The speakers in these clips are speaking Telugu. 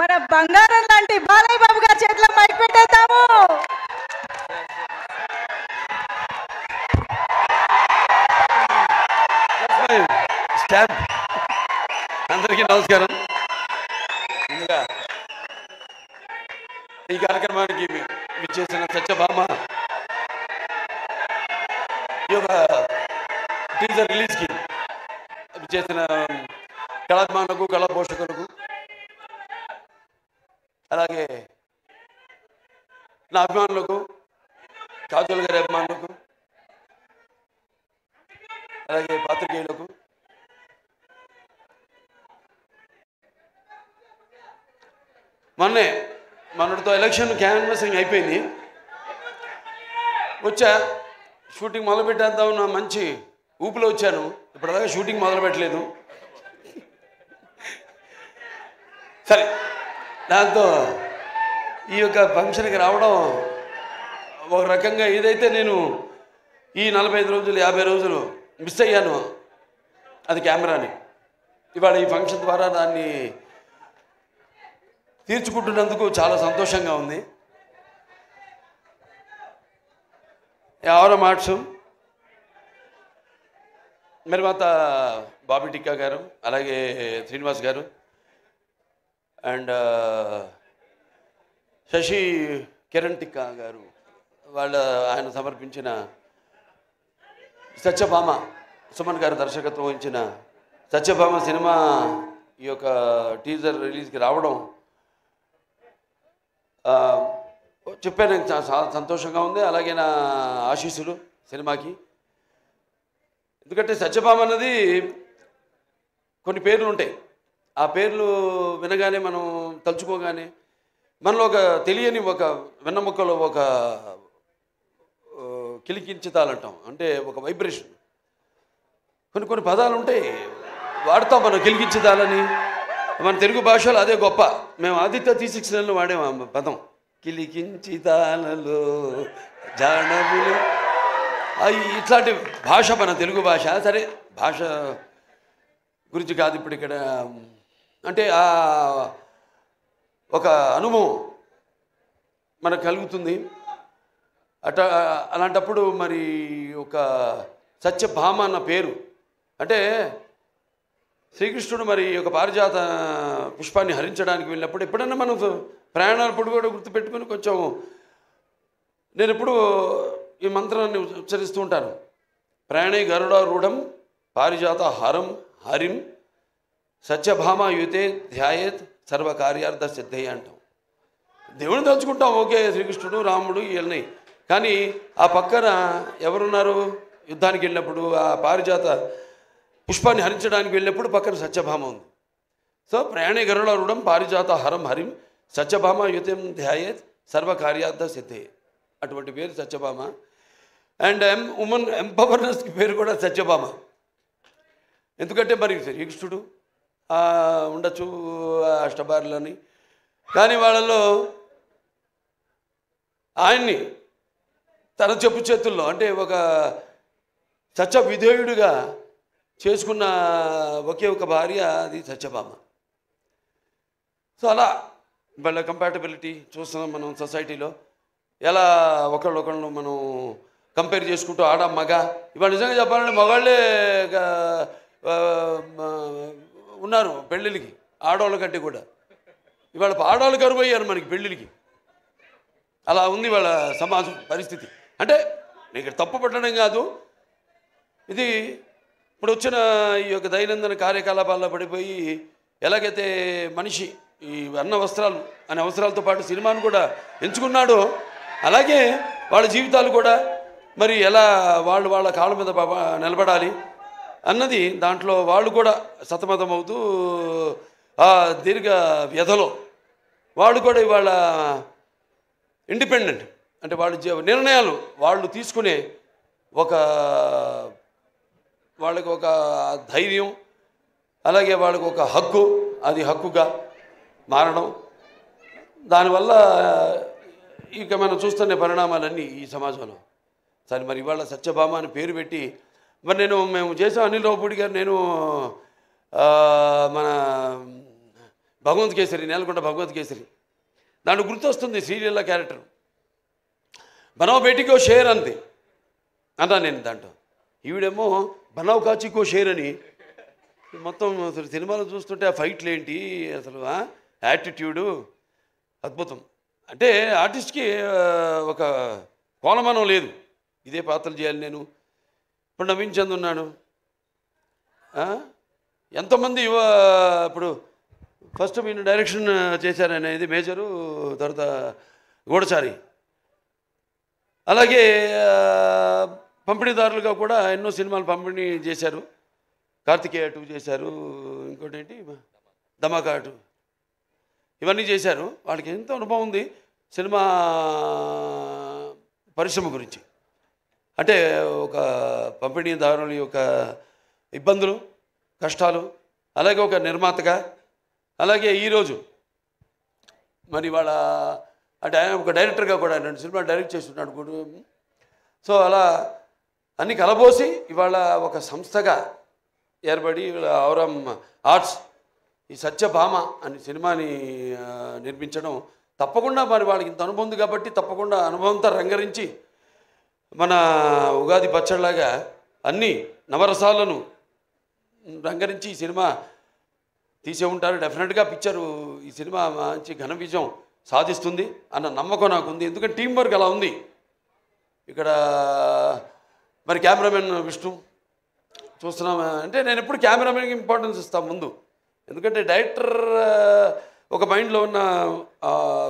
మన బంగారం లాంటి బాలయ్య బాబు గారి చేతిలో మైక్ పెట్టేద్దాము. అందరికీ నమస్కారం. ముందుగా ఈ కార్యక్రమానికి విచ్చేసిన సత్యభామ ఈ యొక్క టీజర్ రిలీజ్కి విచ్చేసిన కళాభిమానులకు కళా పోషకులకు అలాగే నా అభిమానులకు కాజోల్ గారి అభిమానులకు అలాగే పాత్రికేయులకు మొన్నటితో ఎలక్షన్ క్యాన్వాసింగ్ అయిపోయింది. వచ్చా షూటింగ్ మొదలు పెట్టేద్దామన్న మంచి ఊపిలో వచ్చాను. ఇప్పటిదాకా షూటింగ్ మొదలు పెట్టలేదు. సరే, దాంతో ఈ యొక్క ఫంక్షన్కి రావడం ఒక రకంగా ఏదైతే నేను ఈ 45 రోజులు 50 రోజులు మిస్ అయ్యాను అది కెమెరాని, ఇవాళ ఈ ఫంక్షన్ ద్వారా దాన్ని తీర్చుకుంటున్నందుకు చాలా సంతోషంగా ఉంది. ఎవరో మార్చు నిర్మాత బాబీ టిక్కా గారు, అలాగే శ్రీనివాస్ గారు అండ్ శశి కిరణ్ టిక్కా గారు ఆయన సమర్పించిన సత్యభామ, సుమన్ గారు దర్శకత్వం వహించిన సత్యభామ సినిమా ఈ యొక్క టీజర్ రిలీజ్కి రావడం చెప్పాను, చాలా సంతోషంగా ఉంది. అలాగే నా ఆశీస్సులు సినిమాకి. ఎందుకంటే సత్యభామ అన్నది కొన్ని పేర్లు ఉంటాయి. ఆ పేర్లు వినగానే మనం తలుచుకోగానే మనలో ఒక తెలియని ఒక వెన్నముక్కలో ఒక కిలికించుతాలంటాం, అంటే ఒక వైబ్రేషన్. కొన్ని పదాలు ఉంటాయి వాడతాం మనం, కిలికించుతాలని. మన తెలుగు భాషలో అదే గొప్ప. మేము ఆదిత్య T69లో వాడేము ఆ పదం, కిలికించితాలలో జానవులు. ఇట్లాంటి భాష మన తెలుగు భాష. సరే, భాష గురించి కాదు ఇప్పుడు ఇక్కడ. అంటే ఒక అనుభవం మనకు కలుగుతుంది. అలాంటప్పుడు మరి ఒక సత్యభామ అన్న పేరు అంటే శ్రీకృష్ణుడు మరి ఒక పారిజాత పుష్పాన్ని హరించడానికి వెళ్ళినప్పుడు ఎప్పుడన్నా మనం ప్రయాణాలప్పుడు కూడా గుర్తుపెట్టుకొని కొంచెం నేను ఎప్పుడు ఈ మంత్రాన్ని ఉచ్చరిస్తూ ఉంటాను. ప్రయాణే గరుడారూఢం పారిజాత హరం హరిం సత్యభామ యుతే ధ్యాయేత్ సర్వకార్యార్థ సిద్ధయ్య అంటాం. దేవుని తలుచుకుంటాం, ఓకే, శ్రీకృష్ణుడు రాముడు వీళ్ళని. కానీ ఆ పక్కన ఎవరున్నారు? యుద్ధానికి వెళ్ళినప్పుడు ఆ పారిజాత పుష్పాన్ని హరించడానికి వెళ్ళినప్పుడు పక్కన సత్యభామ ఉంది. సో ప్రయాణే గరుడారూఢం పారిజాత హరం హరిం సత్యభామ యుతం ధ్యాయేత్ సర్వకార్యార్థ సిద్ధే. అటువంటి పేరు సత్యభామ. అండ్ ఉమెన్ ఎంపవర్నెస్కి పేరు కూడా సత్యభామ. ఎందుకంటే మరి శ్రీకృష్ణుడు ఉండొచ్చు అష్టభార్యలని, కానీ వాళ్ళలో ఆయన్ని తన చెప్పు చేతుల్లో అంటే ఒక సత్య విధేయుడిగా చేసుకున్న ఒకే ఒక భార్య, అది సత్యభామ. సో అలా వాళ్ళ కంపాటబిలిటీ చూస్తున్నాం మనం సొసైటీలో. ఎలా ఒకళ్ళొకళ్ళు మనం కంపేర్ చేసుకుంటూ ఆడ మగ. ఇవాళ నిజంగా చెప్పాలంటే మగాళ్ళే ఉన్నారు పెళ్ళిళ్ళకి ఆడవాళ్ళ కంటే కూడా. ఇవాళ ఆడవాళ్ళు కరువు అయ్యారు మనకి పెళ్ళిళ్ళకి. అలా ఉంది వాళ్ళ సమాజం పరిస్థితి. అంటే నీకు తప్పు పట్టడం కాదు, ఇది ఇప్పుడు వచ్చిన ఈ యొక్క దైనందిన కార్యకలాపాల్లో పడిపోయి ఎలాగైతే మనిషి ఈ అన్న వస్త్రాలు అనే అవసరాలతో పాటు సినిమాను కూడా ఎంచుకున్నాడో అలాగే వాళ్ళ జీవితాలు కూడా మరి ఎలా వాళ్ళ కాళ్ళ మీద నిలబడాలి అన్నది దాంట్లో వాళ్ళు కూడా సతమతమవుతూ ఆ దీర్ఘ వ్యధలో వాళ్ళు కూడా ఇవాళ ఇండిపెండెంట్ అంటే వాళ్ళ నిర్ణయాలు వాళ్ళు తీసుకునే వాళ్ళకి ఒక ధైర్యం, అలాగే వాళ్ళకి ఒక హక్కు, అది హక్కుగా మారడం. దానివల్ల ఇక మనం చూస్తున్న పరిణామాలన్నీ ఈ సమాజంలో. సరే, మరి ఇవాళ సత్యభామ అని పేరు పెట్టి మరి మేము చేసాం. అనిల్ రావుపూడి గారు, నేను మన భగవంత్ కేసరి, నేలకొండ భగవంత్ కేసరి. దాంట్లో గుర్తొస్తుంది సీరియల్లో క్యారెక్టర్, బనావ్ బేటీకో షేర్ అంది అన్నా నేను దాంట్లో. ఈవిడేమో బనావ్ కాచికో షేర్ అని. మొత్తం అసలు సినిమాలో చూస్తుంటే ఆ ఫైట్లు ఏంటి అసలు, యాటిట్యూడు అద్భుతం. అంటే ఆర్టిస్ట్కి ఒక కోలమానం లేదు, ఇదే పాత్రలు చేయాలి నేను. ఇప్పుడు నవీన్ చంద్ ఉన్నాడు, ఎంతోమంది ఇప్పుడు ఫస్ట్ మీరు డైరెక్షన్ చేశారనేది మేజరు, తర్వాత గూఢచారి. అలాగే పంపిణీదారులుగా కూడా ఎన్నో సినిమాలు పంపిణీ చేశారు. కార్తికేయ 2 చేశారు, ఇంకోటి ఏంటి ధమాకా 2, ఇవన్నీ చేశారు. వాళ్ళకి ఎంతో అనుభవం ఉంది సినిమా పరిశ్రమ గురించి. అంటే ఒక పంపిణీదారుల యొక్క ఇబ్బందులు, కష్టాలు, అలాగే ఒక నిర్మాతగా, అలాగే ఈరోజు మరి వాళ్ళ అంటే ఆయన ఒక డైరెక్టర్గా కూడా 2 సినిమాలు డైరెక్ట్ చేస్తున్నాడు కూడా. సో అలా అన్ని కలబోసి ఇవాళ ఒక సంస్థగా ఏర్పడి ఔరం ఆర్ట్స్ ఈ సత్యభామ అనే సినిమాని నిర్మించడం తప్పకుండా మరి వాళ్ళకి ఇంత అనుభవం ఉంది కాబట్టి తప్పకుండా అనుభవంతో రంగరించి మన ఉగాది పచ్చడిలాగా అన్ని నవరసాలను రంగరించి ఈ సినిమా తీసే ఉంటారు. డెఫినెట్గా పిక్చరు ఈ సినిమా మంచి ఘన విజయం సాధిస్తుంది అన్న నమ్మకం నాకుంది. ఎందుకంటే టీం వర్క్ అలా ఉంది. ఇక్కడ మరి కెమెరామెన్ విష్ణు చూస్తున్నాం అంటే నేను ఎప్పుడు కెమెరామెన్కి ఇంపార్టెన్స్ ఇస్తాను ముందు. ఎందుకంటే డైరెక్టర్ ఒక మైండ్లో ఉన్న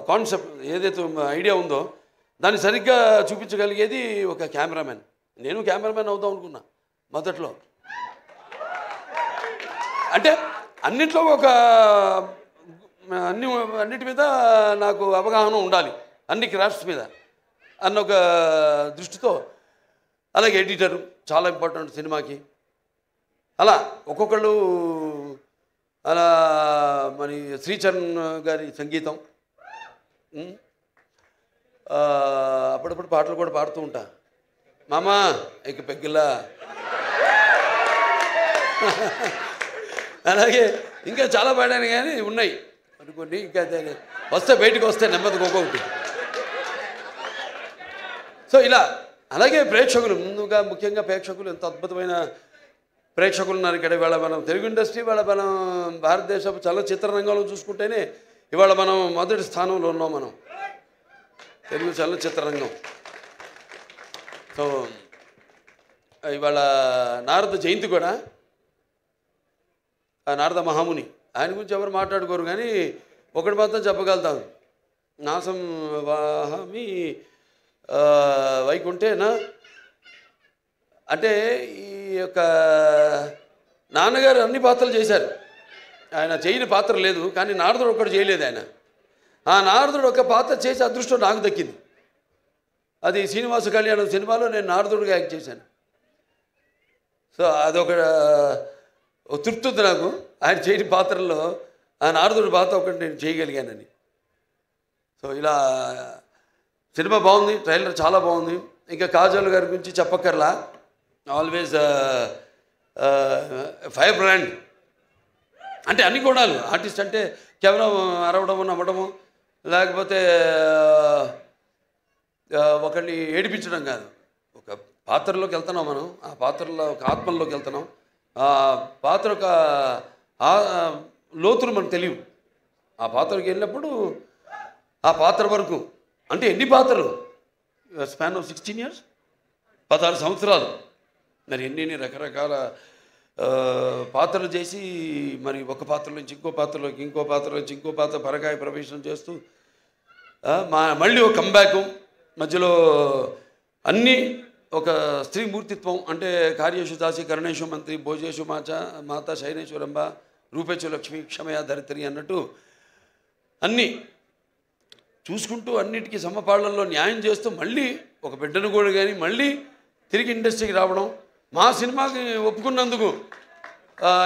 కాన్సెప్ట్ ఏదైతే ఐడియా ఉందో దాన్ని సరిగ్గా చూపించగలిగేది ఒక కెమెరామెన్. నేను కెమెరామెన్ అవుదాం అనుకున్నా మొదట్లో. అంటే అన్నిట్లో ఒక అన్నిటి మీద నాకు అవగాహన ఉండాలి, అన్ని క్రాఫ్ట్స్ మీద అన్న ఒక దృష్టితో. అలాగే ఎడిటరు చాలా ఇంపార్టెంట్ సినిమాకి. అలా ఒక్కొక్కళ్ళు అలా మరి శ్రీచరణ్ గారి సంగీతం, అప్పుడప్పుడు పాటలు కూడా పాడుతూ ఉంటా. మామా ఇక పెగ్గిల్లా. అలాగే ఇంకా చాలా పాడాను కానీ ఉన్నాయి అనుకోండి, ఇంకా వస్తే బయటకు వస్తే నెమ్మదిగా ఒక్కొక్కటి. సో ఇలా అలాగే ప్రేక్షకులు ముందుగా ముఖ్యంగా ప్రేక్షకులు ఎంత అద్భుతమైన ప్రేక్షకులు ఉన్నారు ఇక్కడ. ఇవాళ మనం తెలుగు ఇండస్ట్రీ, ఇవాళ మనం భారతదేశ చలనచిత్ర రంగంలో చూసుకుంటేనే ఇవాళ మనం మొదటి స్థానంలో ఉన్నాం మనం, తెలుగు చలనచిత్ర రంగం. సో ఇవాళ నారద జయంతి కూడా, ఆ నారద మహాముని ఆయన గురించి ఎవరు మాట్లాడుకోరు కానీ ఒకటి మాత్రం చెప్పగలుగుతాం, నాసం వాహమి వైకుంఠేనా. అంటే ఈ యొక్క నాన్నగారు అన్ని పాత్రలు చేశారు, ఆయన చేయని పాత్ర లేదు. కానీ నారదుడు ఒక్కడు చేయలేదు ఆయన. ఆ నారదుడు ఒక పాత్ర చేసే అదృష్టం నాకు దక్కింది. అది శ్రీనివాస కళ్యాణం సినిమాలో నేను నారదుడిగా యాక్ట్ చేశాను. సో అదొక తృప్తి ఉంది నాకు, ఆయన చేయని పాత్రల్లో ఆ నారదుడి పాత్ర ఒకటి నేను చేయగలిగానని. సో ఇలా సినిమా బాగుంది, ట్రైలర్ చాలా బాగుంది. ఇంకా కాజల్ గారి గురించి చెప్పక్కర్లా, ఆల్వేస్ ఫైర్ బ్రాండ్. అంటే అన్ని గుణాలు, ఆర్టిస్ట్ అంటే కేవలం అరవడము నవ్వడము లేకపోతే ఒకరిని ఏడిపించడం కాదు. ఒక పాత్రలోకి వెళ్తున్నాం మనం, ఆ పాత్రలో ఒక ఆత్మల్లోకి వెళ్తున్నాం. ఆ పాత్ర ఒక లోతులు మనకు తెలియవు. ఆ పాత్రకి వెళ్ళినప్పుడు ఆ పాత్ర వరకు అంటే ఎన్ని పాత్రలు, స్పాన్ ఆఫ్ 16 years, 16 సంవత్సరాలు, మరి ఎన్ని రకరకాల పాత్రలు చేసి మరి ఒక పాత్ర నుంచి ఇంకో పాత్రలోకి, ఇంకో పాత్ర నుంచి ఇంకో పాత్ర పరకాయ ప్రవేశం చేస్తూ మళ్ళీ ఒక కంబ్యాక్ మధ్యలో అన్నీ ఒక స్త్రీ మూర్తిత్వం. అంటే కార్యేషు దాసి కరుణేషు మంత్రి భోజేషు మాత శైనేశ్వరంబ రూపేచు లక్ష్మి క్షమయ ధరిత్రి అన్నట్టు అన్నీ చూసుకుంటూ అన్నిటికీ సమపాళ్లలో న్యాయం చేస్తూ మళ్ళీ ఒక బిడ్డను కూడా కానీ మళ్ళీ తిరిగి ఇండస్ట్రీకి రావడం. మా సినిమాకి ఒప్పుకున్నందుకు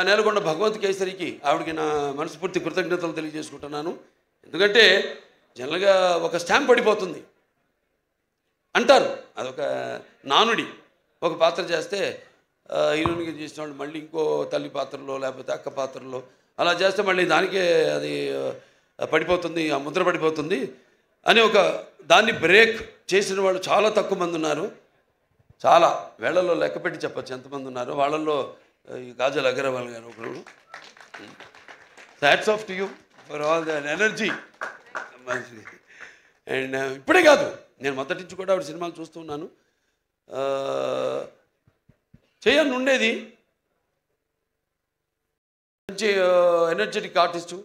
నేలకొండ భగవంత్ కేసరికి ఆవిడకి నా మనస్ఫూర్తి కృతజ్ఞతలు తెలియజేసుకుంటున్నాను. ఎందుకంటే జనరల్గా ఒక స్టాంప్ పడిపోతుంది అంటారు, అదొక నానుడి. ఒక పాత్ర చేస్తే హీరోయిన్గా చేసిన వాళ్ళు మళ్ళీ ఇంకో తల్లి పాత్రలో లేకపోతే అక్క పాత్రలో అలా చేస్తే మళ్ళీ దానికే అది పడిపోతుంది, ఆ ముద్ర పడిపోతుంది అని ఒక దాన్ని బ్రేక్ చేసిన వాళ్ళు చాలా తక్కువ మంది ఉన్నారు. చాలా వేళ్లలో లెక్కపెట్టి చెప్పచ్చు ఎంతమంది ఉన్నారు. వాళ్ళల్లో ఈ కాజల్ అగర్వాల్ గారు ఒకరు. Hats off to you for all the energy. And ఇప్పుడే కాదు, నేను మొదటి నుంచి కూడా ఆవిడ సినిమాలు చూస్తూ ఉన్నాను. చేయాలని ఉండేది. మంచి ఎనర్జెటిక్ ఆర్టిస్టు.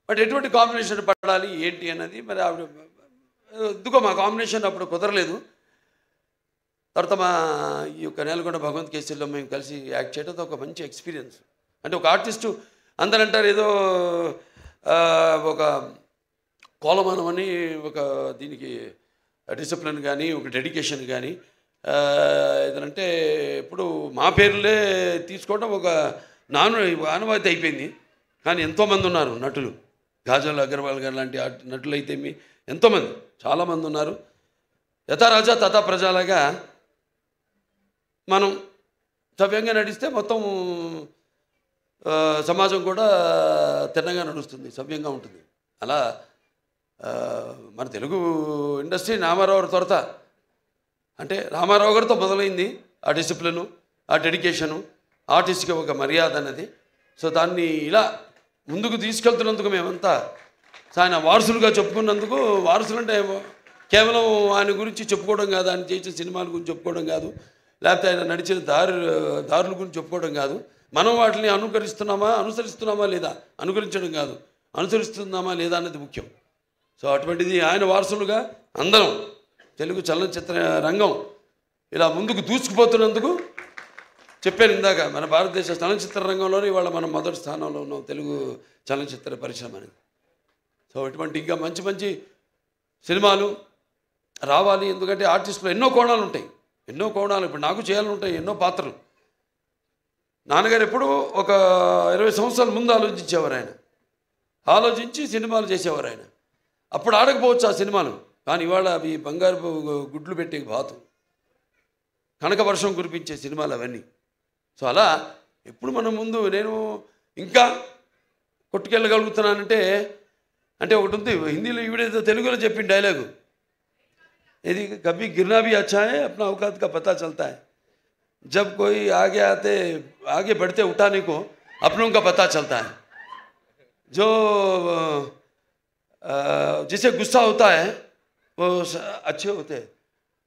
బట్ ఎటువంటి కాంబినేషన్ పడాలి ఏంటి అన్నది మరి ఆవిడ ఎందుకో మా కాంబినేషన్ అప్పుడు కుదరలేదు. తర్వాత మా ఈ యొక్క నేలకొండ భగవంత్ కేసరిలో మేము కలిసి యాక్ట్ చేయడం ఒక మంచి ఎక్స్పీరియన్స్. అంటే ఒక ఆర్టిస్టు అందరూ అంటారు ఏదో ఒక కోలమానం అని, ఒక దీనికి డిసిప్లిన్ కానీ ఒక డెడికేషన్ కానీ ఏదంటే ఇప్పుడు మా పేర్లే తీసుకోవడం ఒక ఆనవాయితీ అయిపోయింది. కానీ ఎంతోమంది ఉన్నారు నటులు, కాజల్ అగర్వాల్ గారు లాంటి నటులు అయితే ఎంతోమంది చాలామంది ఉన్నారు. యథా రాజా తథా ప్రజలాగా మనం సవ్యంగా నడిస్తే మొత్తం సమాజం కూడా తిన్నగా నడుస్తుంది, సవ్యంగా ఉంటుంది. అలా మన తెలుగు ఇండస్ట్రీ రామారావు త్వరత అంటే రామారావు గారితో మొదలైంది ఆ డిసిప్లిను, ఆ డెడికేషను, ఆర్టిస్ట్కి ఒక మర్యాద అన్నది. సో దాన్ని ఇలా ముందుకు తీసుకెళ్తున్నందుకు మేమంతా ఆయన వారసులుగా చెప్పుకున్నందుకు, వారసులు అంటే కేవలం ఆయన గురించి చెప్పుకోవడం కాదు, ఆయన చేసిన సినిమాల గురించి చెప్పుకోవడం కాదు, లేకపోతే ఆయన నడిచిన దారుల గురించి చెప్పుకోవడం కాదు. మనం వాటిని అనుసరిస్తున్నామా లేదా, అనుకరించడం కాదు, అనుసరిస్తున్నామా లేదా అన్నది ముఖ్యం. సో అటువంటిది ఆయన వారసులుగా అందరం తెలుగు చలనచిత్ర రంగం ఇలా ముందుకు దూసుకుపోతున్నందుకు చెప్పాను ఇందాక, మన భారతదేశ చలనచిత్ర రంగంలోనే ఇవాళ మనం మొదటి స్థానంలో ఉన్నాం తెలుగు చలనచిత్ర పరిశ్రమ అనేది. సో ఇటువంటి ఇంకా మంచి మంచి సినిమాలు రావాలి. ఎందుకంటే ఆర్టిస్టులో ఎన్నో కోణాలు ఉంటాయి, ఎన్నో కోణాలు. ఇప్పుడు నాకు చేయాలని ఉంటాయి ఎన్నో పాత్రలు. నాన్నగారు ఎప్పుడు ఒక 20 సంవత్సరాల ముందు ఆలోచించేవారు. ఆయన ఆలోచించి సినిమాలు చేసేవారు. ఆయన అప్పుడు ఆడకపోవచ్చు ఆ సినిమాలు, కానీ ఇవాళ అవి బంగారు గుడ్లు పెట్టే బాతు, కనక వర్షం కురిపించే సినిమాలు అవన్నీ. సో అలా ఎప్పుడు మనం ముందు నేను ఇంకా కొట్టుకెళ్ళగలుగుతున్నానంటే అంటే ఒకటి ఉంది హిందీలో, ఈవిడేదో తెలుగులో చెప్పిన డైలాగు, ఇది కభీ గిర్నా భీ అచ్చా హై అప్నా औकात का पता चलता है, जब कोई आगे बढ़ते उठाने को अपनों का पता चलता है, जो जिसे गुस्सा होता है वो अच्छे होते हैं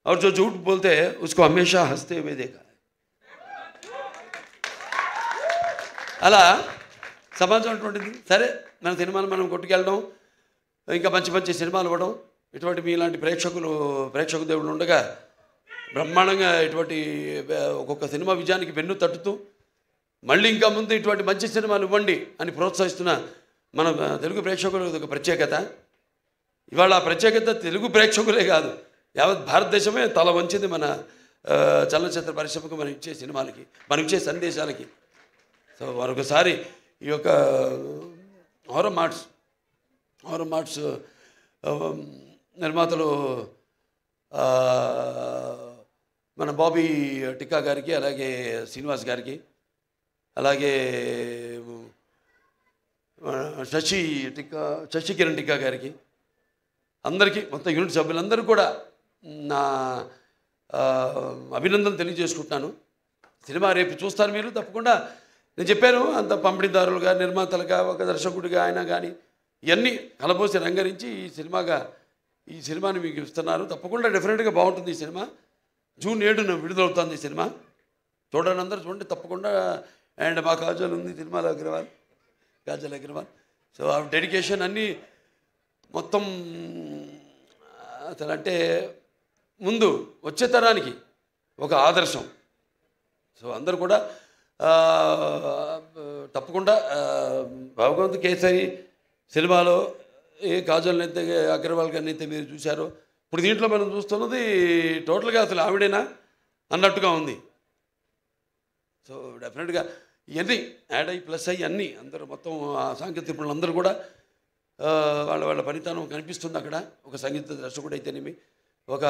और जो झूठ बोलते हैं उसको हमेशा हंसते हुए देखा है. అలా సమాజం అటువంటిది. సరే మన సినిమాలు మనం కొట్టుకెళ్ళడం, ఇంకా మంచి మంచి సినిమాలు ఇవ్వడం, ఇటువంటి మీలాంటి ప్రేక్షక దేవుళ్ళు ఉండగా బ్రహ్మాండంగా ఇటువంటి ఒక్కొక్క సినిమా విజయానికి వెన్ను తట్టుతూ మళ్ళీ ఇంకా ముందు ఇటువంటి మంచి సినిమాలు ఇవ్వండి అని ప్రోత్సహిస్తున్న మన తెలుగు ప్రేక్షకులు ఒక ప్రత్యేకత. ఇవాళ ఆ ప్రత్యేకత తెలుగు ప్రేక్షకులే కాదు, యావత్ భారతదేశమే తల వంచింది మన చలనచిత్ర పరిశ్రమకు, మనం ఇచ్చే సినిమాలకి, మనం ఇచ్చే సందేశాలకి. సో మరొకసారి ఈ యొక్క ఔరం మార్ట్స్ నిర్మాతలు మన బాబీ టిక్కా గారికి, అలాగే శ్రీనివాస్ గారికి, అలాగే శశి కిరణ్ టిక్కా గారికి, అందరికీ మొత్తం యూనిట్ సభ్యులందరూ కూడా నా అభినందన తెలియజేసుకుంటున్నాను. సినిమా రేపు చూస్తారు మీరు తప్పకుండా. నేను చెప్పాను అంత పంపిణీదారులుగా, నిర్మాతలుగా, ఒక దర్శకుడిగా ఆయన కానీ ఇవన్నీ కలబోసి రంగరించి ఈ సినిమాని మీకు ఇస్తున్నారు. తప్పకుండా డెఫినెట్గా బాగుంటుంది ఈ సినిమా. జూన్ 7న విడుదలవుతుంది ఈ సినిమా. చూడండి, అందరూ చూడండి తప్పకుండా. అండ్ మా కాజల్ ఉంది సినిమాలో, కాజల్ అగర్వాల్. సో ఆ డెడికేషన్ అన్నీ మొత్తం అసలు అంటే ముందు వచ్చే తరానికి ఒక ఆదర్శం. సో అందరూ కూడా తప్పకుండా భగవంత్ కేసరి సినిమాలో ఏ కాజల్ అయితే అగర్వాల్ గారిని అయితే మీరు చూశారో, ఇప్పుడు దీంట్లో మనం చూస్తున్నది టోటల్గా అసలు ఆవిడేనా అన్నట్టుగా ఉంది. సో డెఫినెట్గా ఇవన్నీ యాడ్ అయ్యి ప్లస్ అయ్యి అన్నీ అందరూ మొత్తం సాంకేతిక నిపుణులు అందరూ కూడా వాళ్ళ పనితనం కనిపిస్తుంది అక్కడ. ఒక సంగీత దర్శకుడు అయితేనేమి, ఒక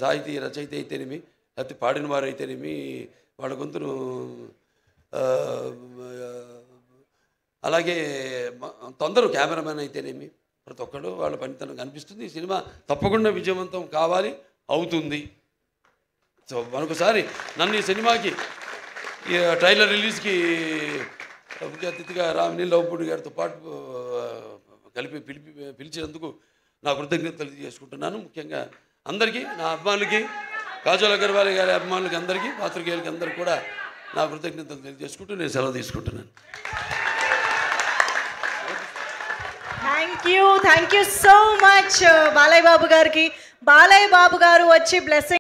సాహితీ రచయిత అయితేనేమి, లేకపోతే పాడిన వారు అయితేనేమి, వాళ్ళ గొంతును అలాగే అందరూ కెమెరామెన్ అయితేనేమి ప్రతి ఒక్కరు వాళ్ళ పనితనం కనిపిస్తుంది. ఈ సినిమా తప్పకుండా విజయవంతం కావాలి, అవుతుంది. సో మరొకసారి నన్ను ఈ సినిమాకి ఈ ట్రైలర్ రిలీజ్కి ముఖ్య అతిథిగా నీలవపూడి గారితో పాటు కలిపి పిలిచినందుకు నా కృతజ్ఞతలు తెలియజేసుకుంటున్నాను. ముఖ్యంగా అందరికీ, నా అభిమానులకి, కాజల్ అగర్వాల్ గారి అభిమానులకి అందరికీ, పాత్రికేయులకి అందరికీ కూడా నా కృతజ్ఞతలు తెలియజేసుకుంటూ నేను సెలవు తీసుకుంటున్నాను. Thank you so much Balayya Babu గారికి. బాలయ్య బాబు గారు వచ్చి బ్లెస్సింగ్